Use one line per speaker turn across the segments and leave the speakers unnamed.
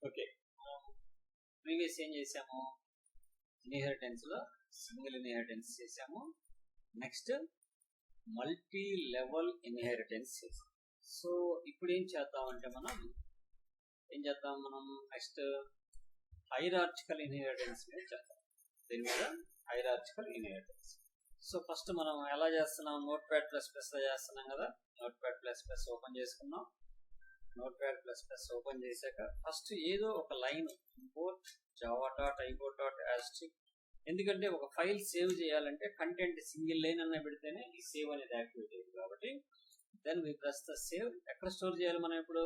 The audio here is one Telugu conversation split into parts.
ఓకే, ప్రీవియస్ ఏం చేసాము, ఇన్హెరిటెన్స్ లో సింగిల్ ఇన్హెరిటెన్స్ చేసాము. నెక్స్ట్ మల్టీ లెవెల్ ఇన్హెరిటెన్స్ చేసాం. సో ఇప్పుడు ఏం చేద్దామంటే మనం నెక్స్ట్ హైరార్చికల్ ఇన్హెరిటెన్స్ మీద చేద్దాం. దీని మీద హైరార్చికల్ ఇన్హెరిటెన్స్. సో ఫస్ట్ మనం ఎలా చేస్తున్నాం, నోట్ ప్యాడ్ ప్లస్ ప్లస్ లో చేస్తున్నాం కదా. Notepad plus plus open చేసుకున్నాం. Notepad plus plus open చేశాక ఫస్ట్ ఏదో ఒక లైన్ ఇంపోర్ట్ java.import.asterisk, ఎందుకంటే ఒక ఫైల్ సేవ్ చేయాలంటే కంటెంట్ సింగిల్ లైన్ అన్న పెడితేనే ఈ సేవ్ అనేది యాక్టివేట్ అయ్యింది. కాబట్టి then we press the save. ఎక్కడ స్టోర్ చేయాలి మనం ఇప్పుడు,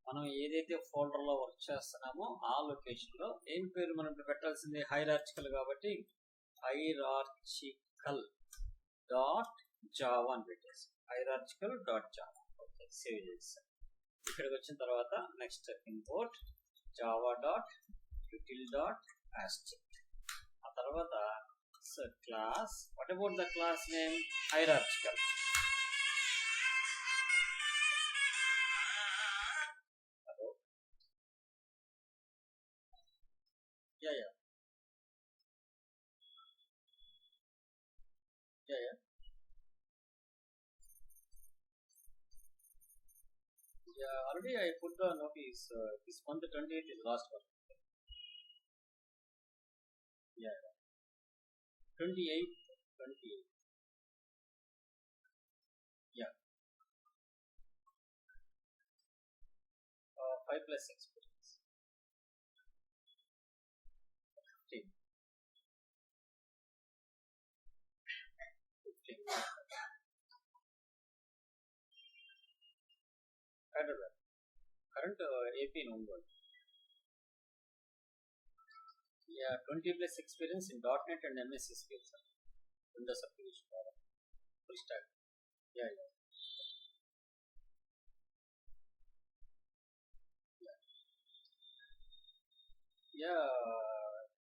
మనం ఏదైతే ఫోల్డర్ లో వర్క్ చేస్తున్నామో ఆ లొకేషన్ లో ఏం పేరు మనం ఇప్పుడు పెట్టాల్సింది, హైరార్చికల్ కాబట్టి హైరార్చికల్ డాట్ జావా అని పెట్టేసి hierarchical dot Java. Okay, save చేస్తాం. ఇక్కడికి వచ్చిన తర్వాత నెక్స్ట్ ఇంపోర్ట్ java.util.asterisk. ఆ తర్వాత class, what about the class name, hierarchical. Yeah, already I put the notice. This month 28th is last one. Yeah, 28th. Yeah. 5 plus experience. 15. Current AP number. Yeah, 20 plus experience in .NET and MS skills. Windows application. Full stack. Yeah.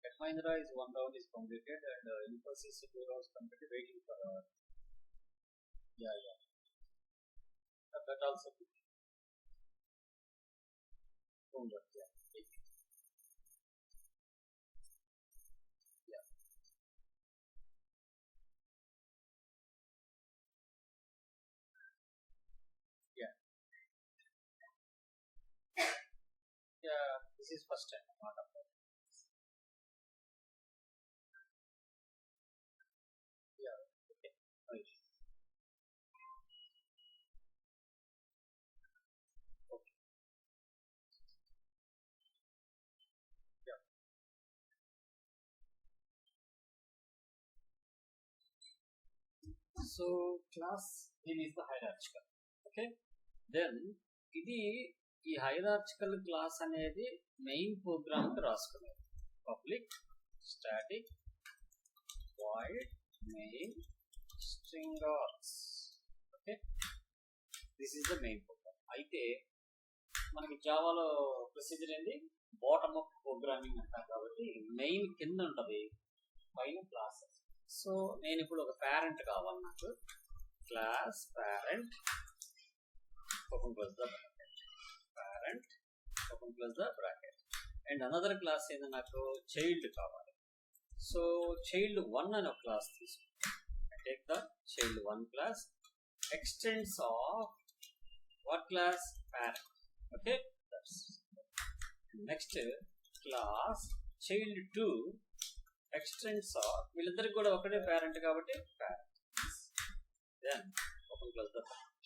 Tech Mahindra is 1 round is completed and Infosys 2 rounds completed, waiting for that also homework. This is first time, not a problem. Okay. Right. Okay. So class name is the hierarchical. Okay. Then ఈ హైరార్చికల్ క్లాస్ అనేది మెయిన్ ప్రోగ్రామ్ కి రాసుకునేది. Public static void main string args. Okay, this is the main program. అయితే మనకి జావాలో ప్రొసీజర్ ఏంటి, బాటమ్ అప్ ప్రోగ్రామింగ్ అంటాం. కాబట్టి మెయిన్ కింద ఉంటుంది, పైన క్లాస్. సో నేను ఇప్పుడు ఒక పేరెంట్ కావాలి నాకు. Class parent open close the parent open close the bracket, and another class ఏంది నాకు child కావాలి. సో child 1 అనే ఒక క్లాస్ తీసుకుంటాం. Take the child 1 class, extends of what class, parent. Okay, that's next class child 2 extends of, వీళ్ళిద్దరికి కూడా ఒకటే పేరెంట్ కాబట్టి parent. Then open close the bracket.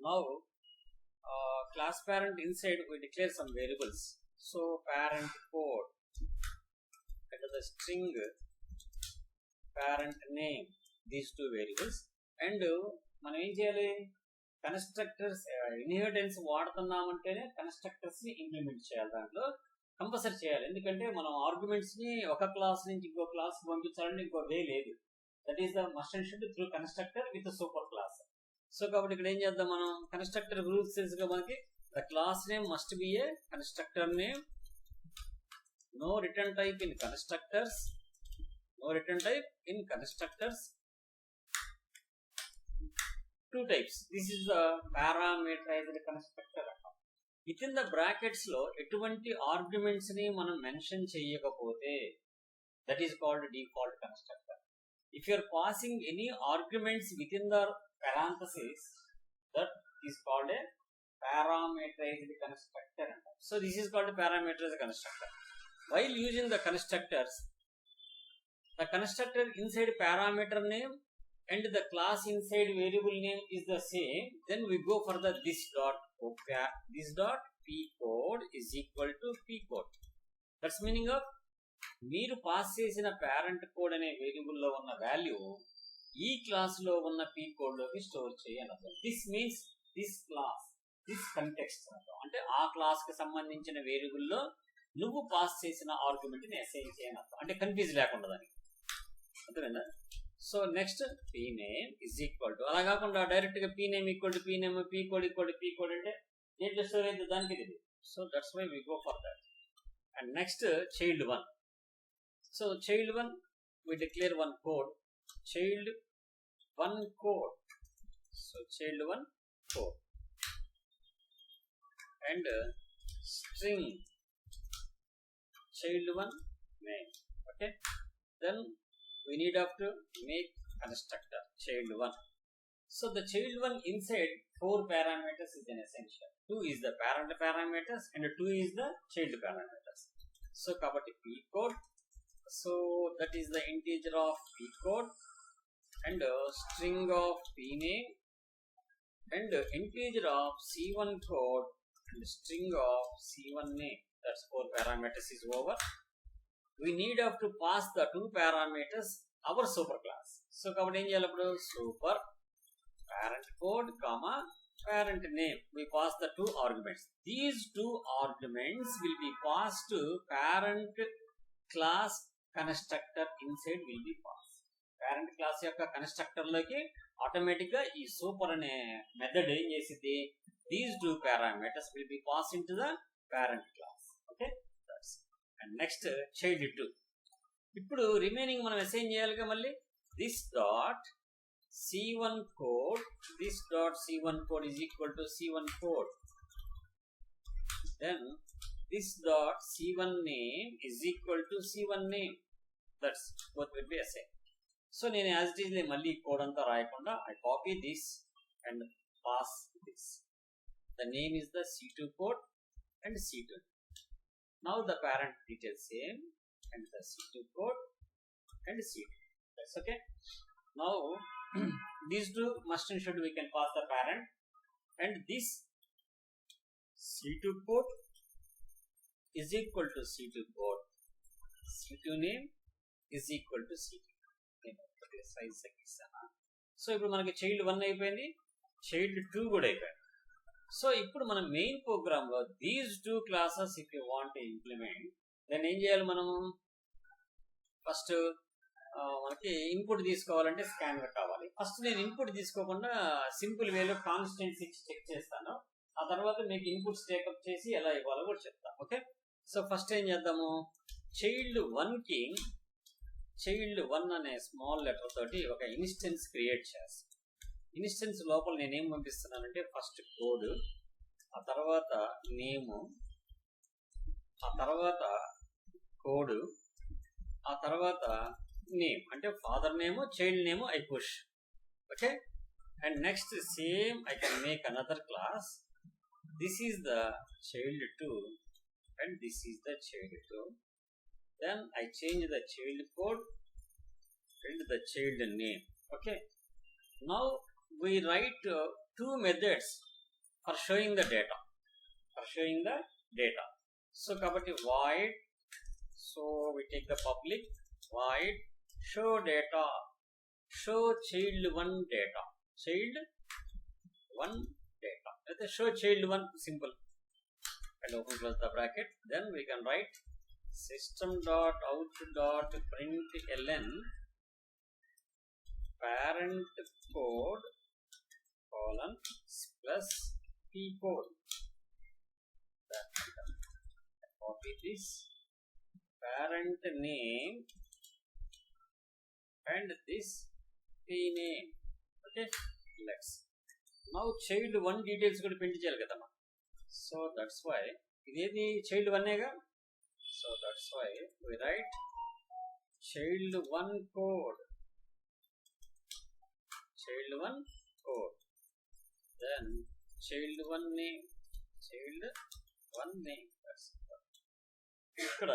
Now class parent inside we declare some variables. So parent code, enter the string parent name, these two variables. And మనం ఏం చేయాలి, కన్స్ట్రక్టర్స్ ఇన్హెరిటెన్స్ వాడుతున్నామంటేనే కన్స్ట్రక్టర్స్ ని ఇంప్లిమెంట్ చేయాలి, దాంట్లో కంపల్సరీ చేయాలి. ఎందుకంటే మనం ఆర్గ్యుమెంట్స్ ని ఒక క్లాస్ నుంచి ఇంకో క్లాస్ పంపించాలంటే ఇంకో వే లేదు. That is the must and should through constructor with super class. So కాబట్టి ఇక్కడ ఏం చేద్దాం, మనం కన్స్ట్రక్టర్ రూల్స్ తెలుసుగా మనకి. The class name must be a constructor name, no return type in constructors, two types. This is the parameterized constructor. within the brackets లో ఎటువంటి ఆర్గ్యుమెంట్స్ ని మనం మెన్షన్ చేయకపోతే that is called default constructor. If you are passing any arguments within the parentheses, that is called a parameterized constructor. So this is called a parameterized constructor. While using the constructors, the constructor inside parameter name and the class inside variable name is the same, then we go for the this dot p code is equal to p code. That's meaning of మీరు పాస్ చేసిన పేరెంట్ కోడ్ అనే వేరియబుల్ లో ఉన్న వాల్యూ ఈ క్లాస్ లో ఉన్న p కోడ్ లోకి స్టోర్ చేయాలి. This means this class this context అంటే ఆ క్లాస్ కి సంబంధించిన వేరియబుల్ లో నువ్వు పాస్ చేసిన ఆర్గ్యుమెంట్ ని అసైన్ చేయను అంటే కన్ఫ్యూజ్ లేకుండా దానికి అర్థమైందా. So next p name is equal to అలా కాకుండా డైరెక్ట్ గా p name equal to p name p code equal to p code అంటే దేంట్లో స్టోర్ అయితే దానికి తెలియదు. So that's why we go for that. And next child 1. So child 1 we declare one code, child 1 code. So child 1 code and string child 1 name. Okay, then we need have to make constructor child 1. So the child 1 inside 4 parameters is an essential. 2 is the parent parameters and 2 is the child parameters. So kabatti p code, so that is the integer of p code and string of p name and integer of c1 code and string of c1 name. That's 4 parameters is over. We need have to pass the 2 parameters our super class. So kabatti em cheyali appudu super parent code comma parent name. We pass the 2 arguments. These 2 arguments will be passed to parent class constructor inside will be passed. Parent class యొక్క కన్స్ట్రక్టర్ లోకి ఆటోమేటిక్ గా ఈ సూపర్ అనే మెథడ్ ఏం చేసింది, these 2 parameters will be passed into the parent class. Okay, that's and next child 2. ఇప్పుడు రిమైనింగ్ మనం అసైన్ చేయాలిగా మళ్ళీ this dot c1 code, this dot c1 code is equal to c1 code, then this dot c1 name is equal to c1 name. That's what will be assigned. So నేను as it is మళ్ళీ కోడ్ అంతా రాయకుండా I copy this and pass this. The name is the c2 code and c2. Now the parent details same and the c2 code and c2. That's okay. Now these 2 must and should we can pass the parent and this c2 code is equal to c2 code, c2 name is equal to c2 name. Size తగ్గిస్తానా. సో ఇప్పుడు మనకి child 1 అయిపోయింది, child 2 కూడా అయిపోయింది. సో ఇప్పుడు మన మెయిన్ ప్రోగ్రామ్ లో these 2 classes if you want to implement then ఏం చేయాలి మనము, ఫస్ట్ మనకి ఇన్పుట్ తీసుకోవాలంటే స్కానర్ కావాలి. ఫస్ట్ నేను ఇన్పుట్ తీసుకోకుండా సింపుల్ వేలో కాన్స్టెంట్స్ ఇచ్చి చెక్ చేస్తాను. ఆ తర్వాత మీకు ఇన్పుట్స్ టేకప్ చేసి ఎలా ఇవ్వాలో కూడా చెప్తాను. ఓకే, సో ఫస్ట్ ఏం చేద్దాము, child 1 కి child 1 అనే స్మాల్ లెటర్ తోటి ఒక ఇన్స్టెన్స్ క్రియేట్ చేస్తాను. ఇన్స్టెన్స్ లోపల నేనేం పంపిస్తున్నానంటే ఫస్ట్ కోడ్, ఆ తర్వాత నేము, ఆ తర్వాత కోడ్, ఆ తర్వాత నేమ్ అంటే father name child name I push. Okay, and next same I can make another class. This is the child 2 and this is the child 2. Then I change the child code and the child name. Okay, now we write 2 methods for showing the data. So kabatti void, so we take the public void show data, show child 1 data, child 1 data. Let us show child 1 simple and open close the bracket. Then we can write system.out.println parent code colon plus p code. Copy this parent name and this p name. Okay, let's now child 1 details కూడా ప్రింట్ చేయాలి కదా. So that's why ఇది child 1 గా. So that's why we write child 1 code. Child 1 code. Then child 1 name. Child 1 name. That's ఇక్కడ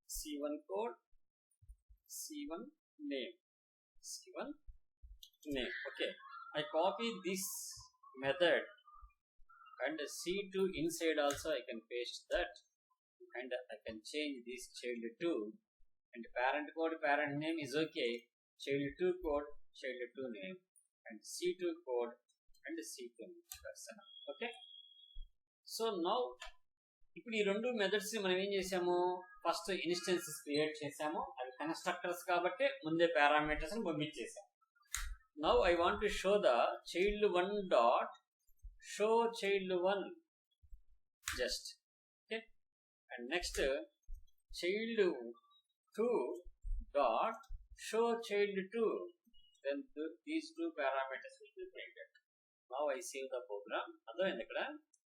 C1 code, C1 name, C1 name. Okay, I copy this method and C2 inside also I can paste that, and I can change this child 2 and parent code, parent name is okay, child 2 code, child 2 name, and C2 code and C2 name. That's enough. Okay, so now ఇప్పుడు ఈ రెండు మెథడ్స్ మనం ఏం చేసాము, ఫస్ట్ ఇన్స్టెన్సెస్ క్రియేట్ చేసాము, అవి కన్స్ట్రక్టర్స్ కాబట్టి ముందే పారామీటర్స్ ని పంపించేసాము. Now I want to show the child 1 dot show child 1 just. Okay, and next child 2 dot show child 2, then these two parameters will be printed. Now I save the program. అర్థమైంది ఇక్కడ.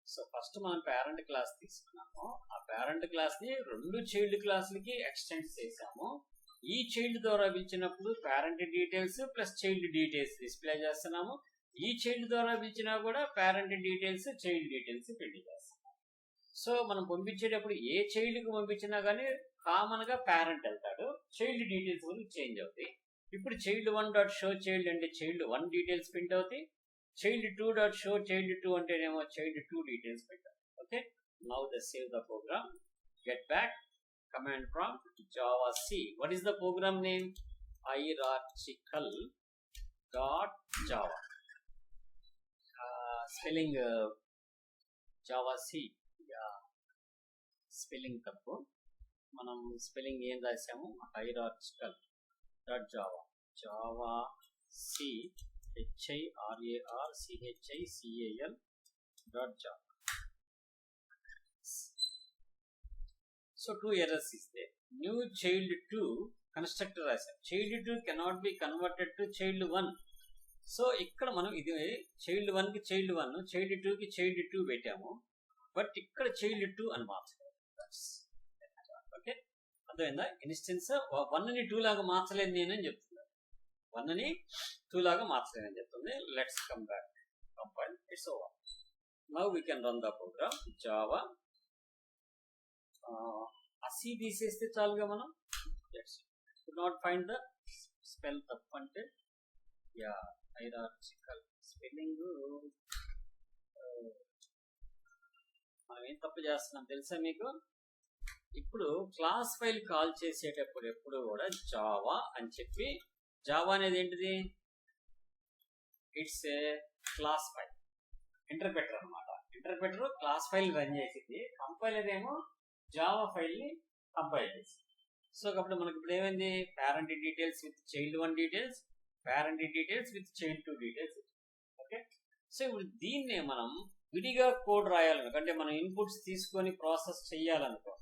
సో ఫస్ట్ మనం పేరెంట్ క్లాస్ తీసుకున్నాము, ఆ పేరెంట్ క్లాస్ ని రెండు చైల్డ్ క్లాసులకి ఎక్స్టెండ్ చేసాము. ఈ చైల్డ్ ద్వారా పిలిచినప్పుడు parent details plus child details display చేస్తున్నాము. ఈ చైల్డ్ ద్వారా పిలిచినా కూడా parent details child details print చేస్తున్నాము. సో మనం పంపించేటప్పుడు ఏ చైల్డ్ కి పంపించినా కానీ కామన్ గా పేరెంట్ వెళ్తాడు, చైల్డ్ డీటెయిల్స్ వరకు చేంజ్ అవుతాయి. ఇప్పుడు చైల్డ్ 1 డాట్ షో చైల్డ్ అంటే చైల్డ్ 1 డీటెయిల్స్ ప్రింట్ అవుతాయి, child 2 dot show child 2 అంటేనేమో child 2 details పెట్టాలి. Okay, now let's save the program. Get back, command prompt java c. What is the program name? Hirarchical dot java. Spelling java c. Yeah, spelling తప్పు, మనం స్పెల్లింగ్ ఏం రాసాము, hierarchical dot java, java c HIRARCHICAL dot java. So two errors is there. New child 2 constructor రాసాం, child 2 cannot be converted to child 1. So ఇక్కడ మనం ఇది child 1 కి child 1, child 2 కి child 2 పెట్టాము, బట్ ఇక్కడ child 2 అని మార్చలేదు. ఓకే, అర్థమైందా? ఇన్స్టెన్స్ 1 ని 2 లాగా మార్చలేదు నేను అని చెప్తున్నాను, 1 ని 2 లాగా మార్చలేదని చెప్తుంది. Let's come back, compile, it's over. Now we can run the program. Java అసి తీసేస్తే చాలుగా మనం. Let's not find the spell తప్పు అంటే, యా హైరార్చికల్ స్పెల్లింగ్ మనం ఏం తప్పు చేస్తున్నాం తెలుసా మీకు? ఇప్పుడు క్లాస్ ఫైల్ కాల్ చేసేటప్పుడు ఎప్పుడు కూడా జావా అని చెప్పి, జావా అనేది ఏంటిది, it's a class file, interpreter అనమాట. ఇంటర్ప్రెటర్ క్లాస్ ఫైల్ రన్ చేసింది, కంపైలర్ ఏమో జావా ఫైల్ ని కంపైల్ చేసింది. సో కాబట్టి మనకి ఇప్పుడు ఏమైంది, parent details with child 1 details, parent details with child 2 details. Okay, so ఇప్పుడు దీన్నే మనం విడిగా కోడ్ రాయాలనుకో, అంటే మనం ఇన్పుట్స్ తీసుకొని ప్రాసెస్ చేయాలనుకో,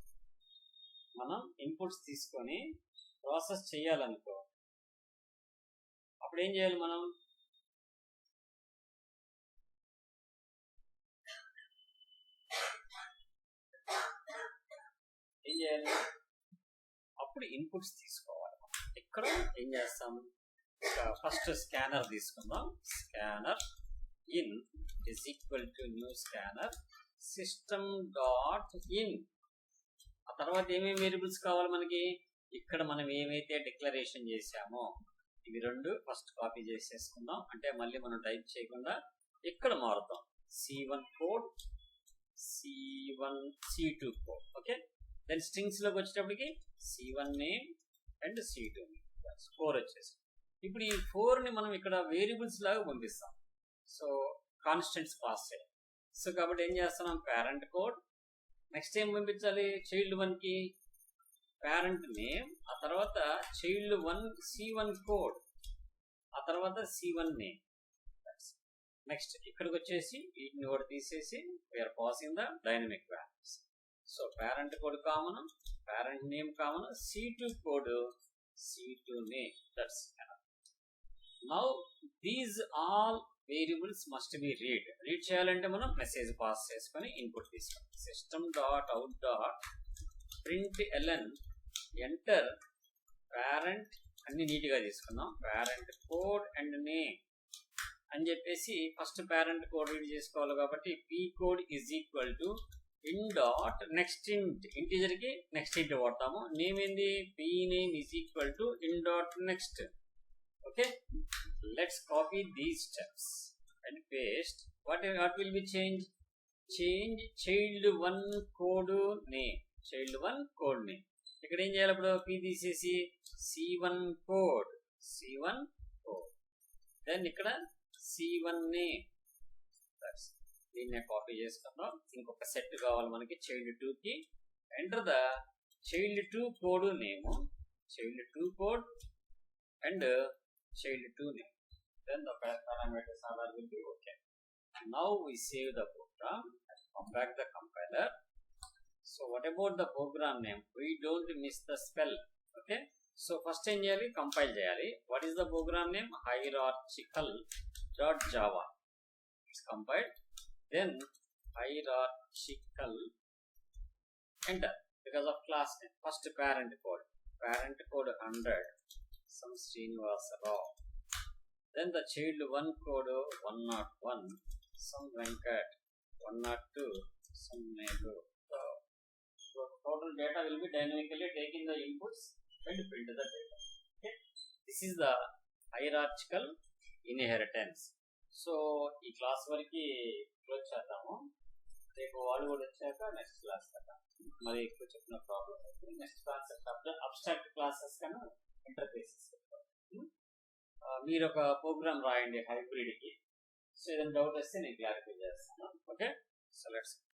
మనం ఇన్పుట్స్ తీసుకొని ప్రాసెస్ చేయాలనుకో, అప్పుడు ఏం చేయాలి, మనం ఏం చేయాలి, అప్పుడు ఇన్పుట్స్ తీసుకోవాలి. ఇక్కడ ఏం చేస్తాం, ఫస్ట్ స్కానర్ తీసుకుందాం. Scanner in is equal to new scanner system dot in. ఆ తర్వాత ఏమేమి వేరియబుల్స్ కావాలి మనకి, ఇక్కడ మనం ఏమైతే డిక్లరేషన్ చేసామో ఇవి రెండు ఫస్ట్ కాపీ చేసేసుకుందాం, అంటే మళ్ళీ మనం టైప్ చేయకుండా ఇక్కడ మారుతాం. C1 code, C2 code. Okay, then strings లోకి వచ్చేటప్పటికి C1 name and C2 name, 4 వచ్చేసి. ఇప్పుడు ఈ 4 ని మనం ఇక్కడ వేరియబుల్స్ లాగా పంపిస్తాం. సో కాన్స్టెంట్స్ పాస్ చేయాలి. సో కాబట్టి ఏం చేస్తున్నాం, పేరెంట్ కోడ్, నెక్స్ట్ ఏం పంపించాలి, చైల్డ్ 1 కి పేరెంట్ నేమ్, ఆ తర్వాత చైల్డ్ 1 C1 కోడ్, ఆ తర్వాత C1 నేమ్. నెక్స్ట్ ఇక్కడికి వచ్చేసి వీటిని కూడా తీసేసి we're passing the dynamic values. So parent code common, parent name common, C2 code, C2 name. That's now these all variables must be read చేయాలంటే మనం మెసేజ్ పాస్ చేసుకొని ఇన్పుట్ తీసుకోవాలి. system.out.println ఎంటర్ పేరెంట్ అన్ని నీట్గా తీసుకున్నాం. పేరెంట్ కోడ్ అండ్ నేమ్ అని చెప్పేసి ఫస్ట్ పేరెంట్ కోడ్ రీడ్ చేసుకోవాలి కాబట్టి P code is equal to in dot next integer కి నెక్స్ట్ ఇంట్ వాడతాము. నేమ్ ఏంది P name is equal to in dot next. Okay, let's copy these steps and paste. What will be change child1 code name, child1 code name. ఇక్కడ ఏం చేయాలి, ఇప్పుడు పీ తీసేసి c1 కోడ్, దెన్ ఇక్కడ c1 నేమ్. దీన్ని కాపీ చేసుకుందాం. ఇంకొక సెట్ కావాలి మనకి child2 కి. Enter the child2 code name, child2 code and child2 name. Then the parameters will be okay. Now we save the program and come back the compiler. So what about the program name? We don't miss the spell. Okay, so first ఏం చేయాలి, కంపైల్ చేయాలి. What is the program name? Hirarchical.java. It's compiled. Then Hirarchical, enter because of class name. First parent code 100, some Srinivasa Rao. Then the child1 code 101, some Venkat, 102, some Nehru. So total data will be dynamically taking the inputs and print the data. Okay, this is the hierarchical inheritance. So ఈ క్లాస్ వరకు క్లోజ్ చేద్దాము. రేపు వాళ్ళు కూడా వచ్చాక నెక్స్ట్ క్లాస్ కదా మరి ఎక్కువ చెప్పిన ప్రాబ్లం అయితే నెక్స్ట్ కాన్సెప్ట్ అబ్స్ట్రాక్ట్ క్లాసెస్ కన్నా ఇంటర్ఫేసెస్. మీరు ఒక ప్రోగ్రామ్ రాయండి హైబ్రిడ్కి. సో ఏదైనా డౌట్ వస్తే నేను క్లారిఫై చేస్తాను. Okay, so let's